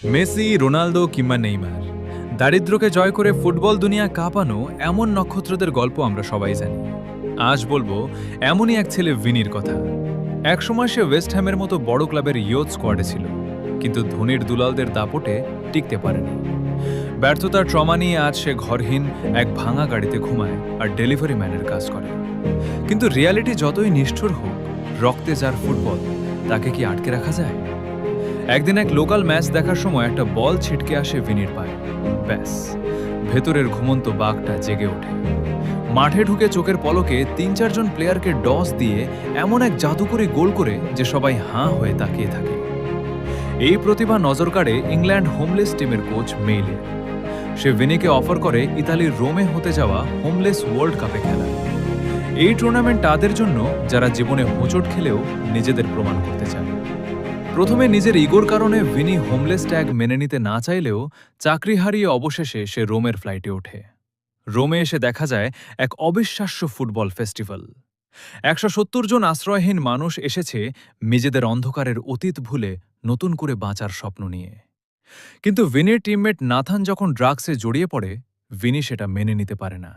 Messi, Ronaldo কিংবা Neymar, দারিদ্র্যকে জয় করে football দুনিয়া কাঁপানো এমন নক্ষত্রদের গল্প আমরা সবাই জানি। আজ বলবো এমনই এক ছেলে ভিনির কথা। একসময় সে ওয়েস্ট হ্যামের মতো বড় ক্লাবের ইয়ুথ স্কোয়াডে ছিল, কিন্তু ধনীর দুলালদের দাপটে টিকতে পারেনি। ব্যর্থতার ট্রমা নিয়ে আজ সে ঘরহীন এক ভাঙা গাড়িতে ঘুমায় আর ডেলিভারি ম্যানের কাজ করে। কিন্তু রিয়ালিটি যতই নিষ্ঠুর হোক, রক্তে যার ফুটবল, তাকে কি আটকে রাখা যায়? একদিন এক লোকাল ম্যাচ দেখার সময় একটা বল ছিটকে আসে ভিনির পায়ে। ব্যাস, ভেতরের ঘুমন্ত বাঘটা জেগে ওঠে। মাঠে ঢুকে চোখের পলকে ৩-৪ জন প্লেয়ারকে ডস দিয়ে এমন এক জাদুকরি গোল করে যে সবাই হাঁ হয়ে তাকিয়ে থাকে। এই প্রতিভা নজর কাড়ে ইংল্যান্ড হোমলেস টিমের কোচ মেইলে। সে ভিনিকে অফার করে ইতালির রোমে হতে যাওয়া হোমলেস ওয়ার্ল্ড কাপে খেলা। এই টুর্নামেন্ট তাদের জন্য যারা জীবনে হোঁচট খেলেও নিজেদের প্রমাণ করতে চায়। প্রথমে নিজের ইগোর কারণে ভিনি হোমলেস ট্যাগ মেনে নিতে না চাইলেও চাকরি হারিয়ে অবশেষে সে রোমের ফ্লাইটে ওঠে। রোমে এসে দেখা যায় এক অবিশ্বাস্য ফুটবল ফেস্টিভ্যাল। ১৭০ জন আশ্রয়হীন মানুষ এসেছে নিজেদের অন্ধকারের অতীত ভুলে নতুন করে বাঁচার স্বপ্ন নিয়ে। কিন্তু ভিনির টিমমেট নাথান যখন ড্রাগসে জড়িয়ে পড়ে, ভিনি সেটা মেনে নিতে পারে না।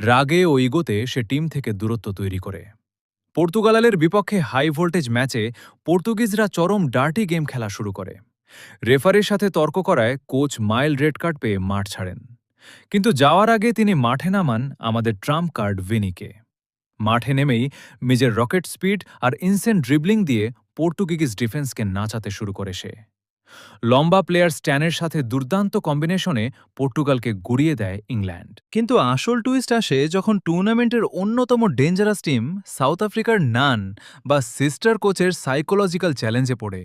রাগে ও ইগোতে সে টিম থেকে দূরত্ব তৈরি করে। পর্তুগালের বিপক্ষে হাই ভোল্টেজ ম্যাচে পর্তুগিজরা চরম ডার্টি গেম খেলা শুরু করে। রেফারির সাথে তর্ক করায় কোচ মাইল রেড কার্ড পেয়ে মাঠ ছাড়েন। কিন্তু যাওয়ার আগে তিনি মাঠে নামান আমাদের ট্রাম্প কার্ড ভিনিকে। মাঠে নেমেই নিজের রকেট স্পিড আর ইনসেন্ট ড্রিবলিং দিয়ে পর্তুগিজ ডিফেন্সকে নাচাতে শুরু করে সে। লম্বা প্লেয়ার স্ট্যানের সাথে দুর্দান্ত কম্বিনেশনে পর্তুগালকে গুড়িয়ে দেয় ইংল্যান্ড। কিন্তু আসল টুইস্ট আসে যখন টুর্নামেন্টের অন্যতম ডেঞ্জারাস টিম সাউথ আফ্রিকার নান বা সিস্টার কোচের সাইকোলজিক্যাল চ্যালেঞ্জে পড়ে।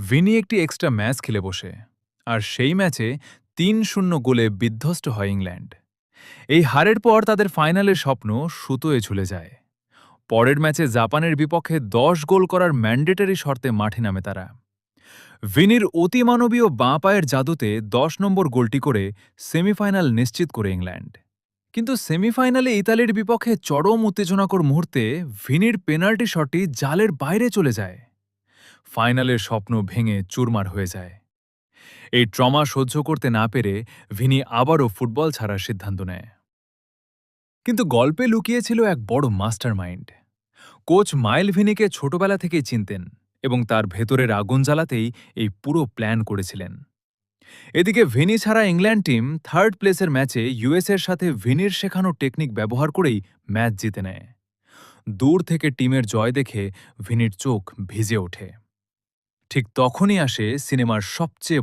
ভিনি একটি এক্সট্রা ম্যাচ খেলে বসে, আর সেই ম্যাচে ৩-০ গোলে বিধ্বস্ত হয় ইংল্যান্ড। এই হারের পর তাদের ফাইনালের স্বপ্ন সুতোয় ঝুলে যায়। পরের ম্যাচে জাপানের বিপক্ষে ১০ গোল করার ম্যান্ডেটারি শর্তে মাঠে নামে তারা। ভিনির অতিমানবীয় বাঁ পায়ের জাদুতে ১০ নম্বর গোলটি করে সেমিফাইনাল নিশ্চিত করে ইংল্যান্ড। কিন্তু সেমিফাইনালে ইতালির বিপক্ষে চরম উত্তেজনাকর মুহূর্তে ভিনির পেনাল্টি শটটি জালের বাইরে চলে যায়। ফাইনালের স্বপ্ন ভেঙে চুরমার হয়ে যায়। এই ট্রমা সহ্য করতে না পেরে ভিনি আবারও ফুটবল ছাড়ার সিদ্ধান্ত নেয়। কিন্তু গল্পে লুকিয়েছিল এক বড় মাস্টারমাইন্ড। কোচ মাইল ভিনিকে ছোটবেলা থেকেই চিনতেন এবং তার ভেতরের আগুন জ্বালাতেই এই পুরো প্ল্যান করেছিলেন। এদিকে ভিনি ছাড়া ইংল্যান্ড টিম থার্ড প্লেসের ম্যাচে ইউএসের সাথে ভিনির শেখানো টেকনিক ব্যবহার করেই ম্যাচ জিতে নেয়। দূর থেকে টিমের জয় দেখে ভিনির চোখ ভিজে ওঠে। ঠিক তখনই আসে সিনেমার সবচেয়ে